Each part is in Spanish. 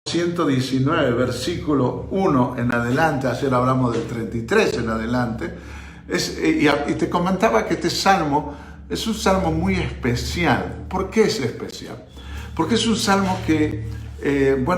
119, versículo 1 en adelante, ayer hablamos del 33 en adelante, y te comentaba que este salmo es un salmo muy especial. ¿Por qué es especial? Porque es un salmo que,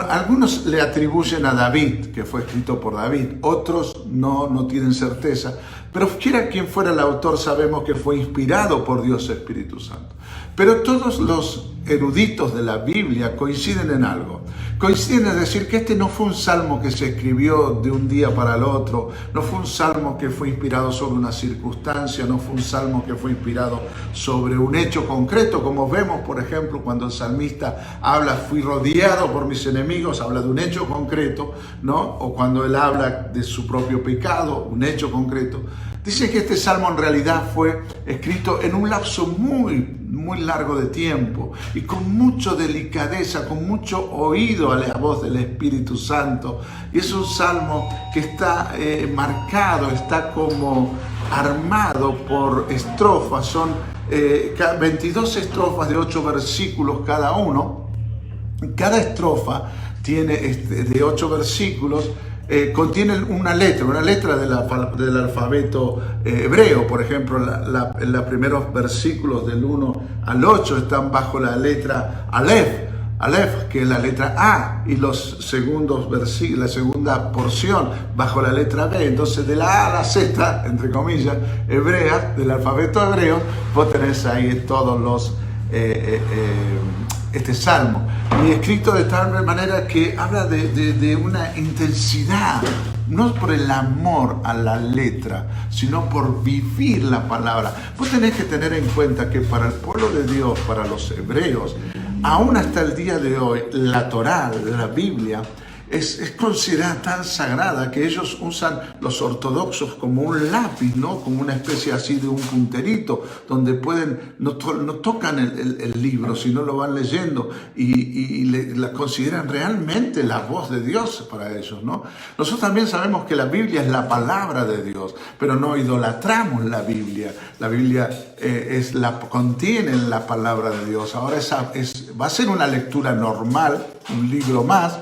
algunos le atribuyen a David, que fue escrito por David, otros no tienen certeza, pero quiera quien fuera el autor, sabemos que fue inspirado por Dios Espíritu Santo. Pero todos los eruditos de la Biblia coinciden en algo. Coinciden en decir que este no fue un salmo que se escribió de un día para el otro, no fue un salmo que fue inspirado sobre una circunstancia, no fue un salmo que fue inspirado sobre un hecho concreto, como vemos, por ejemplo, cuando el salmista habla, fui rodeado por mis enemigos, habla de un hecho concreto, ¿no? O cuando él habla de su propio pecado, un hecho concreto. Dice que este salmo en realidad fue escrito en un lapso muy largo de tiempo y con mucha delicadeza, con mucho oído a la voz del Espíritu Santo. Y es un salmo que está marcado, está como armado por estrofas. Son 22 estrofas de 8 versículos cada uno. Cada estrofa tiene de 8 versículos. Contiene una letra del alfabeto hebreo. Por ejemplo, los primeros versículos del 1 al 8 están bajo la letra Aleph, que es la letra A, y los segundos versículos, la segunda porción bajo la letra B. Entonces, de la A a la Z, entre comillas, hebrea, del alfabeto hebreo, vos tenés ahí todos los este salmo, y escrito de tal manera que habla de una intensidad, no por el amor a la letra, sino por vivir la palabra. Vos tenés que tener en cuenta que para el pueblo de Dios, para los hebreos, aún hasta el día de hoy, la Torá, la Biblia, es considerada tan sagrada que ellos usan, los ortodoxos, como un lápiz, ¿no? Como una especie así de un punterito, donde no tocan el libro, sino lo van leyendo y la consideran realmente la voz de Dios para ellos, ¿no? Nosotros también sabemos que la Biblia es la palabra de Dios, pero no idolatramos la Biblia. La Biblia contiene la palabra de Dios. Ahora va a ser una lectura normal, un libro más,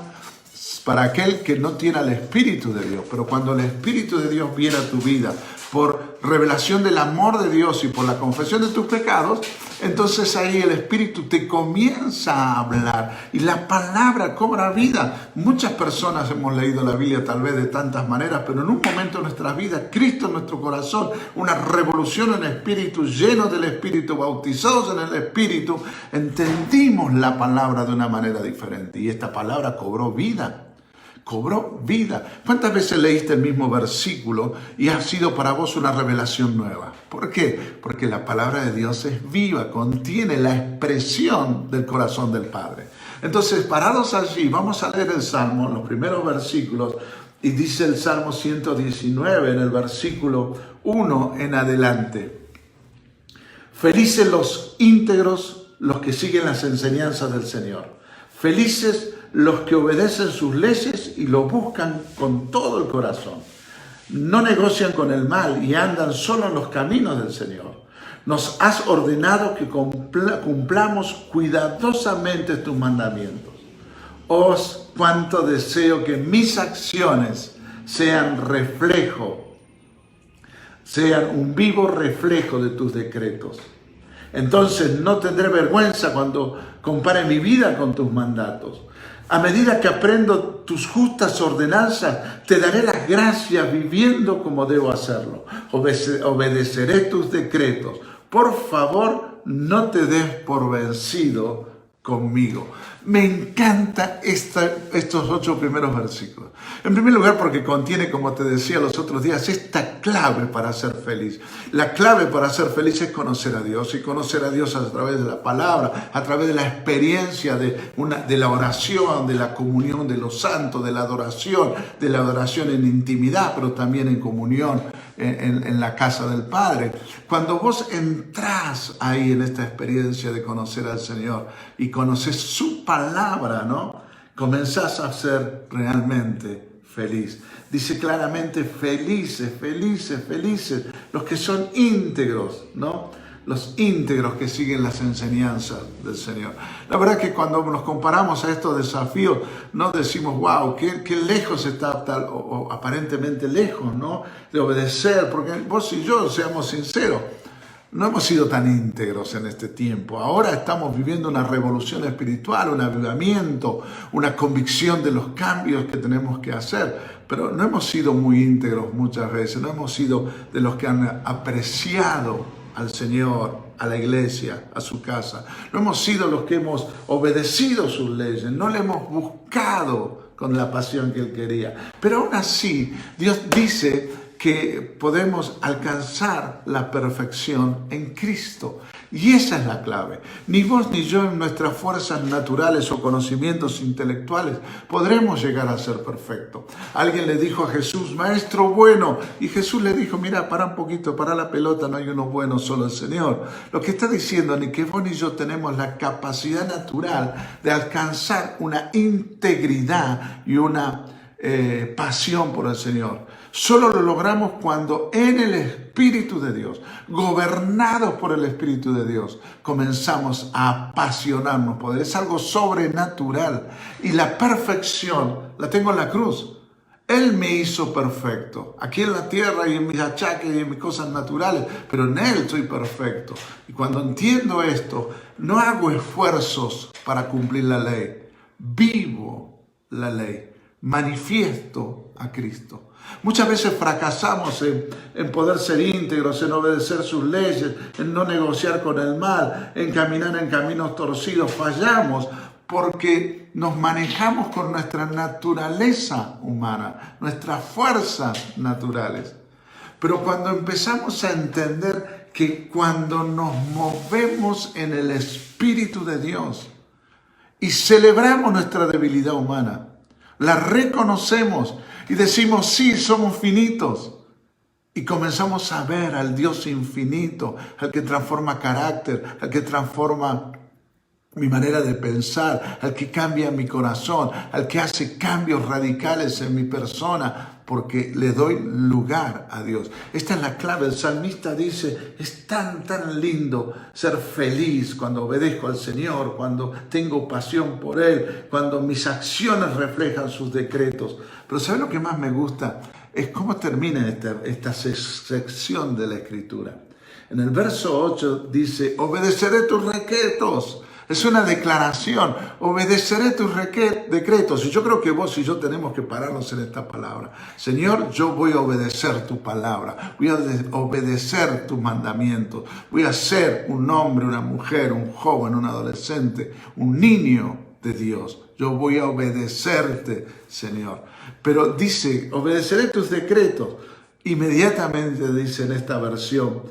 para aquel que no tiene el Espíritu de Dios. Pero cuando el Espíritu de Dios viene a tu vida por revelación del amor de Dios y por la confesión de tus pecados, entonces ahí el Espíritu te comienza a hablar y la palabra cobra vida. Muchas personas hemos leído la Biblia tal vez de tantas maneras, pero en un momento de nuestras vidas, Cristo en nuestro corazón, una revolución en el Espíritu, llenos del Espíritu, bautizados en el Espíritu, entendimos la palabra de una manera diferente y esta palabra cobró vida. Cobró vida. ¿Cuántas veces leíste el mismo versículo y ha sido para vos una revelación nueva? ¿Por qué? Porque la palabra de Dios es viva, contiene la expresión del corazón del Padre. Entonces, parados allí, vamos a leer el Salmo, los primeros versículos, y dice el Salmo 119 en el versículo 1 en adelante. Felices los íntegros, los que siguen las enseñanzas del Señor. Felices los que obedecen sus leyes y lo buscan con todo el corazón. No negocian con el mal y andan solo en los caminos del Señor. Nos has ordenado que cumplamos cuidadosamente tus mandamientos. Oh, cuánto deseo que mis acciones sean un vivo reflejo de tus decretos. Entonces no tendré vergüenza cuando compare mi vida con tus mandatos. A medida que aprendo tus justas ordenanzas, te daré las gracias viviendo como debo hacerlo. Obedeceré tus decretos. Por favor, no te des por vencido conmigo. Me encantan estos 8 primeros versículos. En primer lugar, porque contiene, como te decía los otros días, esta clave para ser feliz. La clave para ser feliz es conocer a Dios, y conocer a Dios a través de la palabra, a través de la experiencia de la oración, de la comunión de los santos, de la adoración en intimidad, pero también en comunión en la casa del Padre. Cuando vos entrás ahí en esta experiencia de conocer al Señor y conoces su palabra, ¿no? Comenzás a ser realmente feliz. Dice claramente felices los que son íntegros, ¿no? los íntegros que siguen las enseñanzas del Señor. La verdad que cuando nos comparamos a estos desafíos, no decimos, wow, qué lejos está tal, o aparentemente lejos, ¿no?, de obedecer, porque vos y yo, seamos sinceros, no hemos sido tan íntegros en este tiempo. Ahora estamos viviendo una revolución espiritual, un avivamiento, una convicción de los cambios que tenemos que hacer. Pero no hemos sido muy íntegros muchas veces, no hemos sido de los que han apreciado al Señor, a la iglesia, a su casa. No hemos sido los que hemos obedecido sus leyes, no le hemos buscado con la pasión que Él quería. Pero aún así, Dios dice que podemos alcanzar la perfección en Cristo. Y esa es la clave. Ni vos ni yo en nuestras fuerzas naturales o conocimientos intelectuales podremos llegar a ser perfectos. Alguien le dijo a Jesús, Maestro bueno, y Jesús le dijo, mira, para un poquito, para la pelota, no hay uno bueno, solo el Señor. Lo que está diciendo, ni que vos ni yo tenemos la capacidad natural de alcanzar una integridad y una pasión por el Señor. Solo lo logramos cuando en el Espíritu de Dios, gobernados por el Espíritu de Dios, comenzamos a apasionarnos por Él. Es algo sobrenatural y la perfección la tengo en la cruz. Él me hizo perfecto, aquí en la tierra y en mis achaques y en mis cosas naturales, pero en Él soy perfecto. Y cuando entiendo esto, no hago esfuerzos para cumplir la ley, vivo la ley, manifiesto a Cristo. Muchas veces fracasamos en poder ser íntegros, en obedecer sus leyes, en no negociar con el mal, en caminar en caminos torcidos. Fallamos porque nos manejamos con nuestra naturaleza humana, nuestras fuerzas naturales. Pero cuando empezamos a entender que cuando nos movemos en el Espíritu de Dios y celebramos nuestra debilidad humana, la reconocemos y decimos, sí, somos finitos. Y comenzamos a ver al Dios infinito, al que transforma carácter, al que transforma mi manera de pensar, al que cambia mi corazón, al que hace cambios radicales en mi persona, porque le doy lugar a Dios. Esta es la clave. El salmista dice, es tan lindo ser feliz cuando obedezco al Señor, cuando tengo pasión por Él, cuando mis acciones reflejan sus decretos. Pero ¿sabe lo que más me gusta? Es cómo termina esta sección de la Escritura. En el verso 8 dice, obedeceré tus decretos. Es una declaración, obedeceré tus decretos. Y yo creo que vos y yo tenemos que pararnos en esta palabra. Señor, yo voy a obedecer tu palabra, voy a obedecer tus mandamientos. Voy a ser un hombre, una mujer, un joven, un adolescente, un niño de Dios. Yo voy a obedecerte, Señor. Pero dice, obedeceré tus decretos. Inmediatamente dice en esta versión,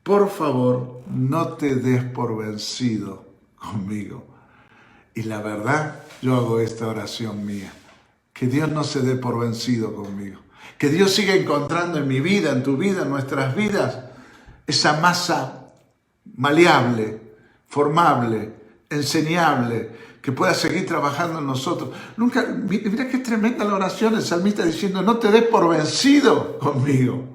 por favor, no te des por vencido conmigo. Y la verdad, yo hago esta oración mía. Que Dios no se dé por vencido conmigo. Que Dios siga encontrando en mi vida, en tu vida, en nuestras vidas, esa masa maleable, formable, enseñable, que pueda seguir trabajando en nosotros. Mira qué tremenda la oración, el salmista diciendo, no te des por vencido conmigo.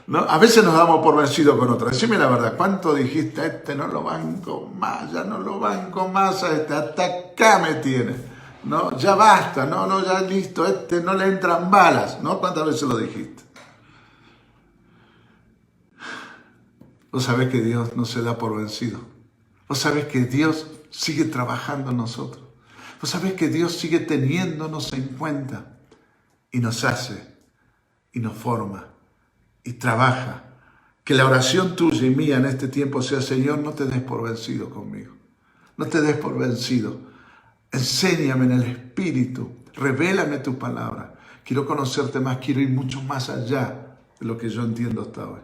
¿No? A veces nos damos por vencido con otros. Decime la verdad, ¿cuánto dijiste? Este no lo banco más, ya no lo banco más a este, hasta acá me tiene. ¿No? Ya basta, no, ya listo, este no le entran balas, ¿no? ¿Cuántas veces lo dijiste? Vos sabés que Dios no se da por vencido. Vos sabés que Dios sigue trabajando en nosotros. Vos sabés que Dios sigue teniéndonos en cuenta y nos hace y nos forma y trabaja. Que la oración tuya y mía en este tiempo sea, Señor, no te des por vencido conmigo. No te des por vencido. Enséñame en el Espíritu. Revélame tu palabra. Quiero conocerte más. Quiero ir mucho más allá de lo que yo entiendo hasta hoy.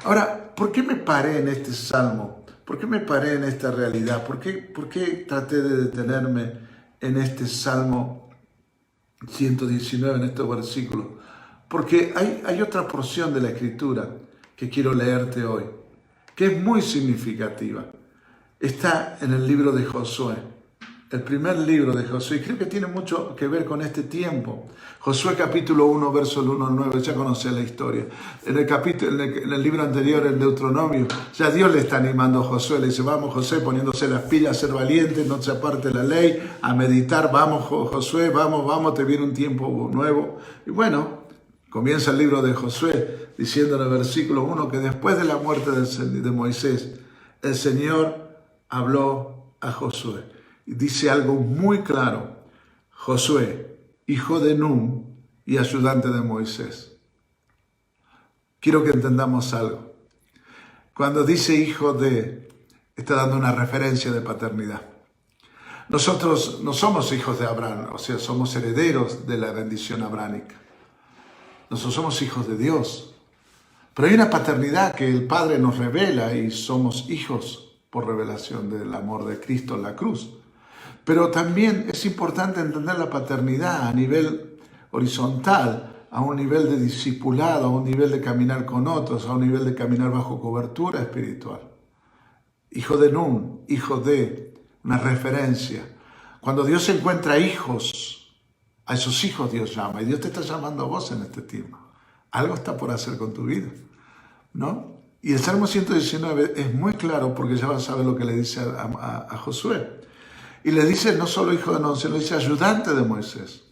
Ahora, ¿por qué me paré en este salmo? ¿Por qué me paré en esta realidad? ¿Por qué traté de detenerme en este salmo 119, en estos versículos? Porque hay otra porción de la Escritura que quiero leerte hoy, que es muy significativa. Está en el libro de Josué. el primer libro de Josué, y creo que tiene mucho que ver con este tiempo. Josué capítulo 1, verso 1 al 9, ya conocés la historia. En el libro anterior, el Deuteronomio, ya Dios le está animando a Josué, le dice, vamos Josué, poniéndose las pilas, a ser valiente, no se aparte la ley, a meditar, vamos Josué, vamos, te viene un tiempo nuevo. Y bueno, comienza el libro de Josué diciendo en el versículo 1 que después de la muerte de Moisés, el Señor habló a Josué. Y dice algo muy claro: Josué, hijo de Nun y ayudante de Moisés. Quiero que entendamos algo. Cuando dice hijo de, está dando una referencia de paternidad. Nosotros no somos hijos de Abraham, o sea, somos herederos de la bendición abránica. Nosotros somos hijos de Dios. Pero hay una paternidad que el Padre nos revela y somos hijos por revelación del amor de Cristo en la cruz. Pero también es importante entender la paternidad a nivel horizontal, a un nivel de discipulado, a un nivel de caminar con otros, a un nivel de caminar bajo cobertura espiritual. Hijo de Nun, hijo de, una referencia. Cuando Dios encuentra hijos, a esos hijos Dios llama, y Dios te está llamando a vos en este tiempo. Algo está por hacer con tu vida, ¿no? Y el Salmo 119 es muy claro porque ya vas a ver lo que le dice a Josué. Y le dice no solo hijo de Nun, sino le dice ayudante de Moisés.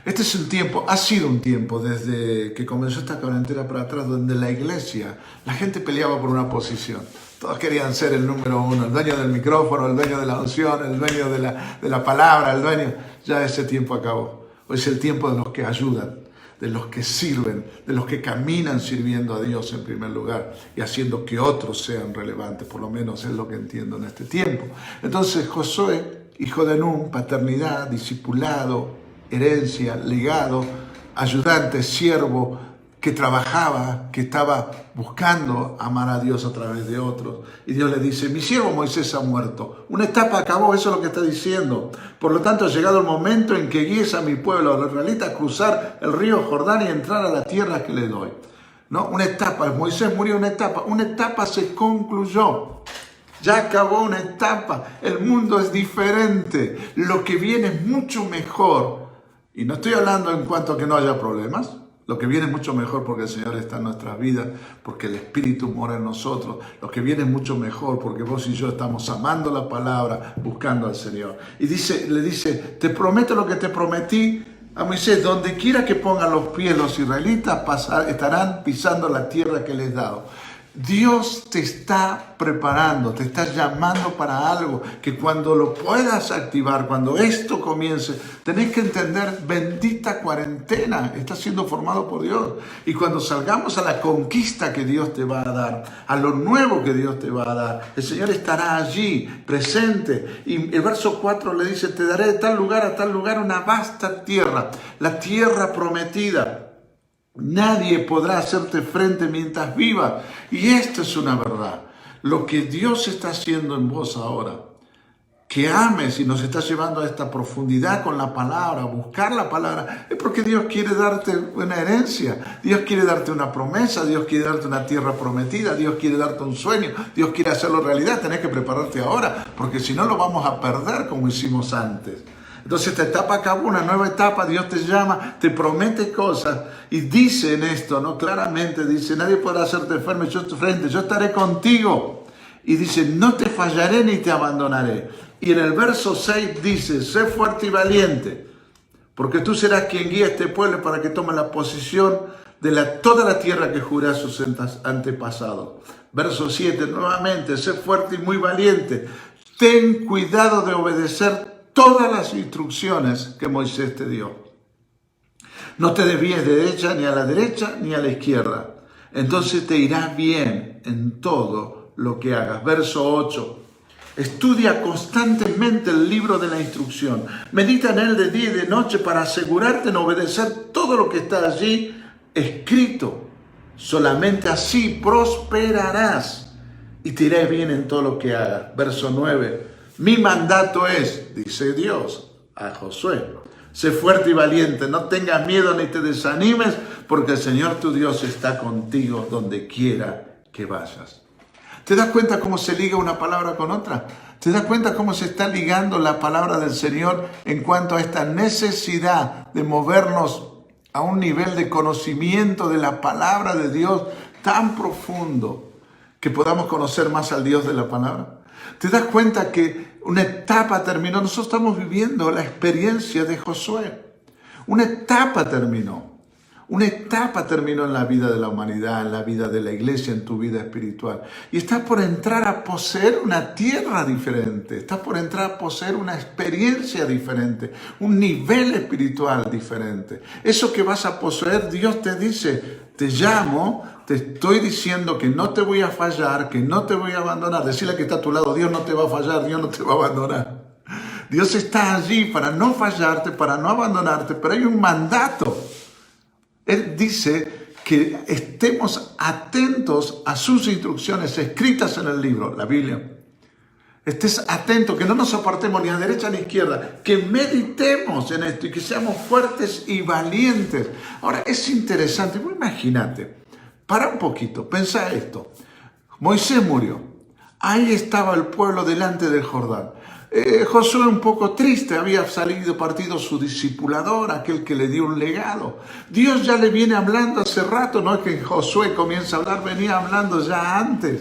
Este es un tiempo, ha sido un tiempo desde que comenzó esta cuarentena para atrás, donde la iglesia, la gente peleaba por una posición. Todos querían ser el número uno, el dueño del micrófono, el dueño de la unción, el dueño de la palabra, el dueño. Ya ese tiempo acabó. Hoy es el tiempo de los que ayudan, de los que sirven, de los que caminan sirviendo a Dios en primer lugar y haciendo que otros sean relevantes, por lo menos es lo que entiendo en este tiempo. Entonces Josué, hijo de Nun, paternidad, discipulado, herencia, legado, ayudante, siervo, que trabajaba, que estaba buscando amar a Dios a través de otros. Y Dios le dice, mi siervo Moisés ha muerto. Una etapa acabó, eso es lo que está diciendo. Por lo tanto, ha llegado el momento en que guíes a mi pueblo, a los israelitas, a cruzar el río Jordán y entrar a la tierra que le doy. ¿No? Una etapa, Moisés murió una etapa se concluyó. Ya acabó una etapa, el mundo es diferente, lo que viene es mucho mejor. Y no estoy hablando en cuanto a que no haya problemas. Lo que viene es mucho mejor porque el Señor está en nuestras vidas, porque el Espíritu mora en nosotros. Lo que viene es mucho mejor porque vos y yo estamos amando la palabra, buscando al Señor. Y le dice, te prometo lo que te prometí a Moisés, donde quiera que pongan los pies los israelitas, estarán pisando la tierra que les he dado. Dios te está preparando, te está llamando para algo que cuando lo puedas activar, cuando esto comience, tenés que entender, bendita cuarentena, está siendo formado por Dios. Y cuando salgamos a la conquista que Dios te va a dar, a lo nuevo que Dios te va a dar, el Señor estará allí, presente. Y el verso 4 le dice, te daré de tal lugar a tal lugar una vasta tierra, la tierra prometida. Nadie podrá hacerte frente mientras viva. Y esto es una verdad. Lo que Dios está haciendo en vos ahora, que ames y nos está llevando a esta profundidad con la palabra, a buscar la palabra, es porque Dios quiere darte una herencia, Dios quiere darte una promesa, Dios quiere darte una tierra prometida, Dios quiere darte un sueño, Dios quiere hacerlo realidad. Tenés que prepararte ahora, porque si no lo vamos a perder como hicimos antes. Entonces esta etapa acabó, una nueva etapa, Dios te llama, te promete cosas y dice en esto, ¿no? Claramente dice, nadie podrá hacerte frente, yo estaré contigo. Y dice, no te fallaré ni te abandonaré. Y en el verso 6 dice, sé fuerte y valiente, porque tú serás quien guía a este pueblo para que tome la posesión de toda la tierra que juré a sus antepasados. Verso 7, nuevamente, sé fuerte y muy valiente, ten cuidado de obedecer todas las instrucciones que Moisés te dio. No te desvíes de derecha ni a la derecha ni a la izquierda. Entonces te irá bien en todo lo que hagas. Verso 8. Estudia constantemente el libro de la instrucción. Medita en él de día y de noche para asegurarte en obedecer todo lo que está allí escrito. Solamente así prosperarás y te irá bien en todo lo que hagas. Verso 9. Mi mandato es, dice Dios a Josué, sé fuerte y valiente, no tengas miedo ni te desanimes, porque el Señor tu Dios está contigo donde quiera que vayas. ¿Te das cuenta cómo se liga una palabra con otra? ¿Te das cuenta cómo se está ligando la palabra del Señor en cuanto a esta necesidad de movernos a un nivel de conocimiento de la palabra de Dios tan profundo que podamos conocer más al Dios de la palabra? ¿Te das cuenta que una etapa terminó? Nosotros estamos viviendo la experiencia de Josué. Una etapa terminó. Una etapa terminó en la vida de la humanidad, en la vida de la iglesia, en tu vida espiritual. Y estás por entrar a poseer una tierra diferente. Estás por entrar a poseer una experiencia diferente. Un nivel espiritual diferente. Eso que vas a poseer, Dios te dice, te llamo, te estoy diciendo que no te voy a fallar, que no te voy a abandonar. Decirle que está a tu lado, Dios no te va a fallar, Dios no te va a abandonar. Dios está allí para no fallarte, para no abandonarte, pero hay un mandato. Él dice que estemos atentos a sus instrucciones escritas en el libro, la Biblia. Estés atento, que no nos apartemos ni a derecha ni a izquierda, que meditemos en esto y que seamos fuertes y valientes. Ahora, es interesante, imagínate, para un poquito, pensá esto. Moisés murió, ahí estaba el pueblo delante del Jordán. Josué un poco triste, había partido su discipulador, aquel que le dio un legado. Dios ya le viene hablando hace rato, no es que Josué comienza a hablar, venía hablando ya antes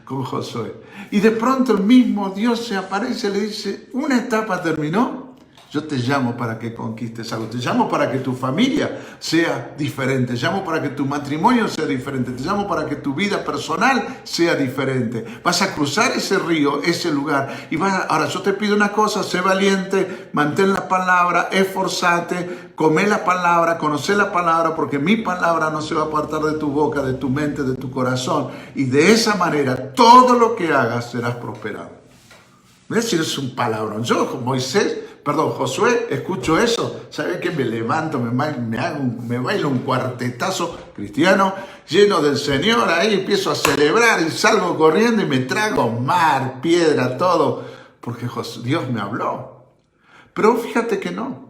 con Josué. Y de pronto el mismo Dios se aparece y le dice, una etapa terminó, yo te llamo para que conquistes algo, te llamo para que tu familia sea diferente, te llamo para que tu matrimonio sea diferente, te llamo para que tu vida personal sea diferente. Vas a cruzar ese río, ese lugar, y ahora yo te pido una cosa, sé valiente, mantén la palabra, esforzate, come la palabra, conoce la palabra, porque mi palabra no se va a apartar de tu boca, de tu mente, de tu corazón, y de esa manera todo lo que hagas serás prosperado. ¿Ves si es un palabrón? Yo, Josué, escucho eso, ¿sabe qué? Me levanto, me bailo un cuartetazo cristiano, lleno del Señor, ahí empiezo a celebrar y salgo corriendo y me trago mar, piedra, todo, porque Dios me habló. Pero fíjate que no,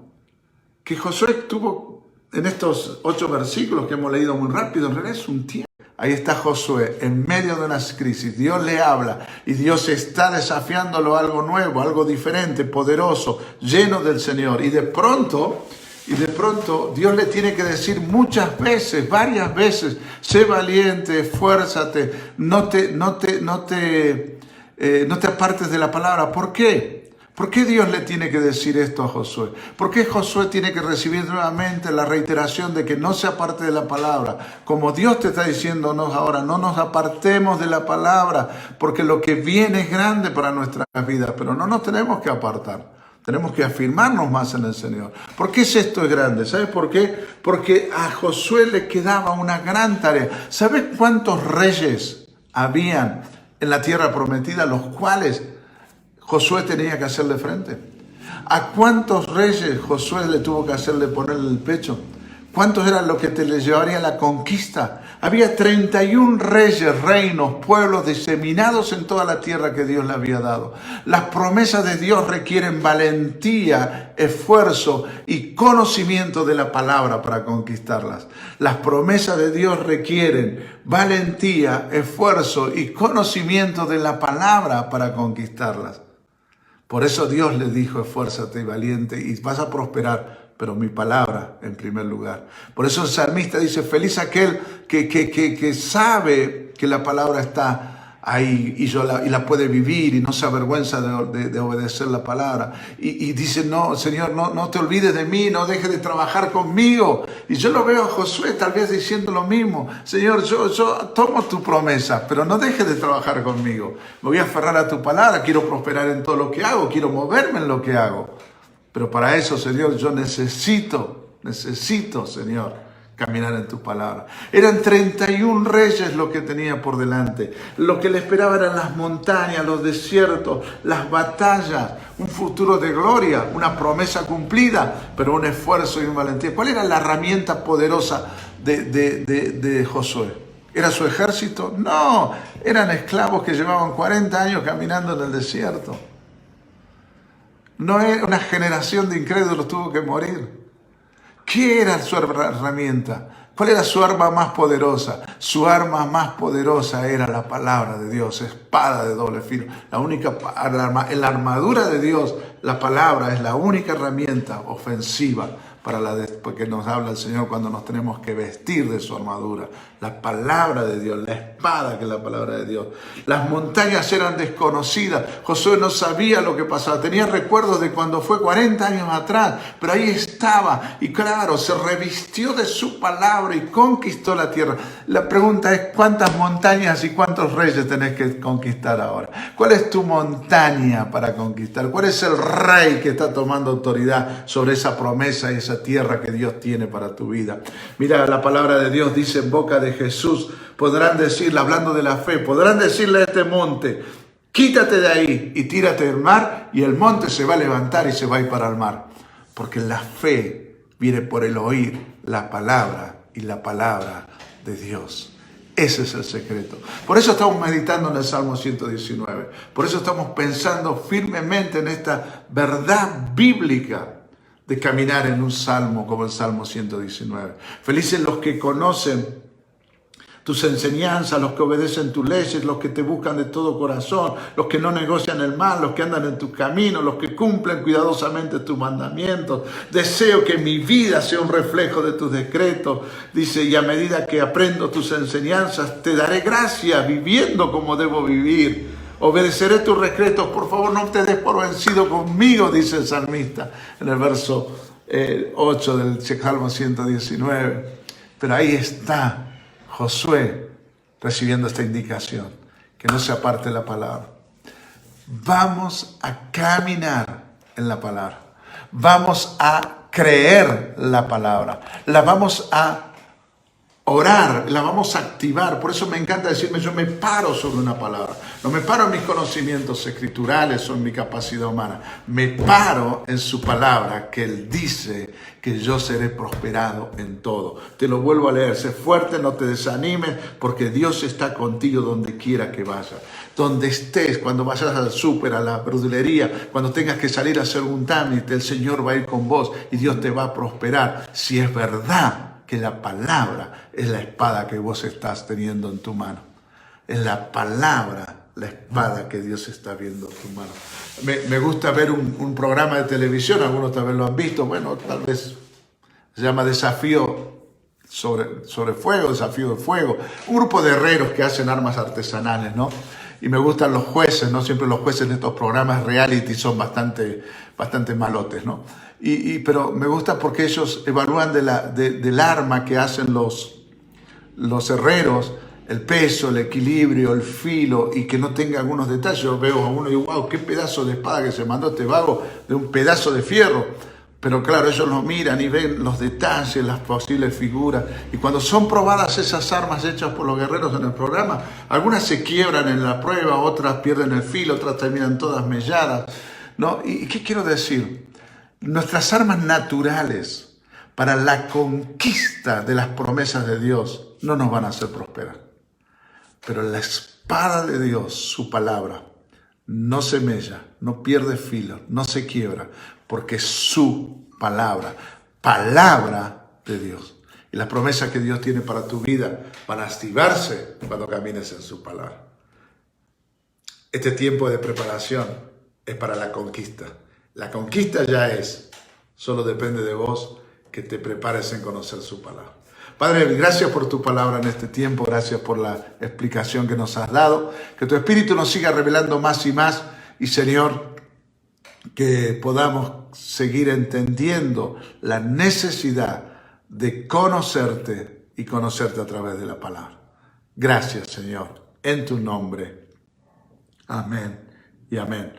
que Josué estuvo en estos 8 versículos que hemos leído muy rápido, en realidad es un tiempo. Ahí está Josué, en medio de una crisis. Dios le habla y Dios está desafiándolo a algo nuevo, algo diferente, poderoso, lleno del Señor. Y de pronto Dios le tiene que decir muchas veces, varias veces, sé valiente, esfuérzate, no te apartes de la palabra. ¿Por qué? ¿Por qué Dios le tiene que decir esto a Josué? ¿Por qué Josué tiene que recibir nuevamente la reiteración de que no se aparte de la palabra? Como Dios te está diciéndonos ahora, no nos apartemos de la palabra, porque lo que viene es grande para nuestras vidas, pero no nos tenemos que apartar. Tenemos que afirmarnos más en el Señor. ¿Por qué esto es grande? ¿Sabes por qué? Porque a Josué le quedaba una gran tarea. ¿Sabes cuántos reyes habían en la tierra prometida, los cuales Josué tenía que hacerle frente? ¿A cuántos reyes Josué le tuvo que hacerle ponerle el pecho? ¿Cuántos eran los que te le llevaría a la conquista? Había 31 reyes, reinos, pueblos diseminados en toda la tierra que Dios le había dado. Las promesas de Dios requieren valentía, esfuerzo y conocimiento de la palabra para conquistarlas. Las promesas de Dios requieren valentía, esfuerzo y conocimiento de la palabra para conquistarlas. Por eso Dios le dijo, esfuérzate y valiente y vas a prosperar, pero mi palabra en primer lugar. Por eso el salmista dice, feliz aquel que sabe que la palabra está ahí y la puede vivir y no se avergüenza de obedecer la palabra. Y dice, no, Señor, no te olvides de mí, no dejes de trabajar conmigo. Y yo lo veo a Josué tal vez diciendo lo mismo. Señor, yo tomo tu promesa, pero no dejes de trabajar conmigo. Me voy a aferrar a tu palabra, quiero prosperar en todo lo que hago, quiero moverme en lo que hago. Pero para eso, Señor, yo necesito, Señor, caminar en tu palabra. Eran 31 reyes lo que tenía por delante. Lo que le esperaba eran las montañas, los desiertos, las batallas, un futuro de gloria, una promesa cumplida, pero un esfuerzo y una valentía. ¿Cuál era la herramienta poderosa de Josué? ¿Era su ejército? No, eran esclavos que llevaban 40 años caminando en el desierto. No era una generación de incrédulos, tuvo que morir. ¿Qué era su herramienta? ¿Cuál era su arma más poderosa? Su arma más poderosa era la palabra de Dios, espada de doble filo. En la armadura de Dios, la palabra es la única herramienta ofensiva porque nos habla el Señor cuando nos tenemos que vestir de su armadura. La palabra de Dios, la espada que es la palabra de Dios. Las montañas eran desconocidas. Josué no sabía lo que pasaba. Tenía recuerdos de cuando fue 40 años atrás, pero ahí estaba. Y claro, se revistió de su palabra y conquistó la tierra. La pregunta es, ¿cuántas montañas y cuántos reyes tenés que conquistar ahora? ¿Cuál es tu montaña para conquistar? ¿Cuál es el rey que está tomando autoridad sobre esa promesa y esa tierra que Dios tiene para tu vida? Mira, la palabra de Dios dice en boca de Jesús, podrán decirle, hablando de la fe, podrán decirle a este monte, quítate de ahí y tírate del mar, y el monte se va a levantar y se va a ir para el mar. Porque la fe viene por el oír la palabra y la palabra de Dios. Ese es el secreto. Por eso estamos meditando en el Salmo 119. Por eso estamos pensando firmemente en esta verdad bíblica de caminar en un salmo como el Salmo 119. Felices los que conocen tus enseñanzas, los que obedecen tus leyes, los que te buscan de todo corazón, los que no negocian el mal, los que andan en tus caminos, los que cumplen cuidadosamente tus mandamientos. Deseo que mi vida sea un reflejo de tus decretos. Dice, y a medida que aprendo tus enseñanzas, te daré gracia viviendo como debo vivir. Obedeceré tus decretos, por favor no te des por vencido conmigo, dice el salmista en el verso 8 del Salmo 119. Pero ahí está Josué recibiendo esta indicación, que no se aparte la palabra. Vamos a caminar en la palabra, vamos a creer la palabra, la vamos a orar, la vamos a activar. Por eso me encanta decirme, yo me paro sobre una palabra. No me paro en mis conocimientos escriturales o en mi capacidad humana. Me paro en su palabra, que Él dice que yo seré prosperado en todo. Te lo vuelvo a leer. Sé fuerte, no te desanimes, porque Dios está contigo donde quiera que vayas. Donde estés, cuando vayas al súper, a la verdulería, cuando tengas que salir a hacer un trámite, el Señor va a ir con vos y Dios te va a prosperar. Si es verdad que la palabra es la espada que vos estás teniendo en tu mano. Es la palabra, la espada que Dios está viendo en tu mano. Me gusta ver un programa de televisión, algunos tal vez lo han visto, bueno, tal vez se llama Desafío sobre Fuego, Desafío de Fuego. Un grupo de herreros que hacen armas artesanales, ¿no? Y me gustan los jueces, ¿no? Siempre los jueces de estos programas reality son bastante malotes, ¿no? Pero me gusta porque ellos evalúan del arma que hacen los herreros, el peso, el equilibrio, el filo, y que no tenga algunos detalles. Yo veo a uno y digo, wow, qué pedazo de espada que se mandó este vago de un pedazo de fierro. Pero claro, ellos lo miran y ven los detalles, las posibles figuras. Y cuando son probadas esas armas hechas por los guerreros en el programa, algunas se quiebran en la prueba, otras pierden el filo, otras terminan todas melladas, ¿no? ¿Y qué quiero decir? Nuestras armas naturales para la conquista de las promesas de Dios no nos van a hacer prosperar. Pero la espada de Dios, su palabra, no se mella, no pierde filo, no se quiebra, porque es su palabra de Dios. Y las promesas que Dios tiene para tu vida van a activarse cuando camines en su palabra. Este tiempo de preparación es para la conquista. La conquista ya es, solo depende de vos que te prepares en conocer su palabra. Padre, gracias por tu palabra en este tiempo, gracias por la explicación que nos has dado, que tu Espíritu nos siga revelando más y más, y Señor, que podamos seguir entendiendo la necesidad de conocerte y conocerte a través de la palabra. Gracias, Señor, en tu nombre. Amén y amén.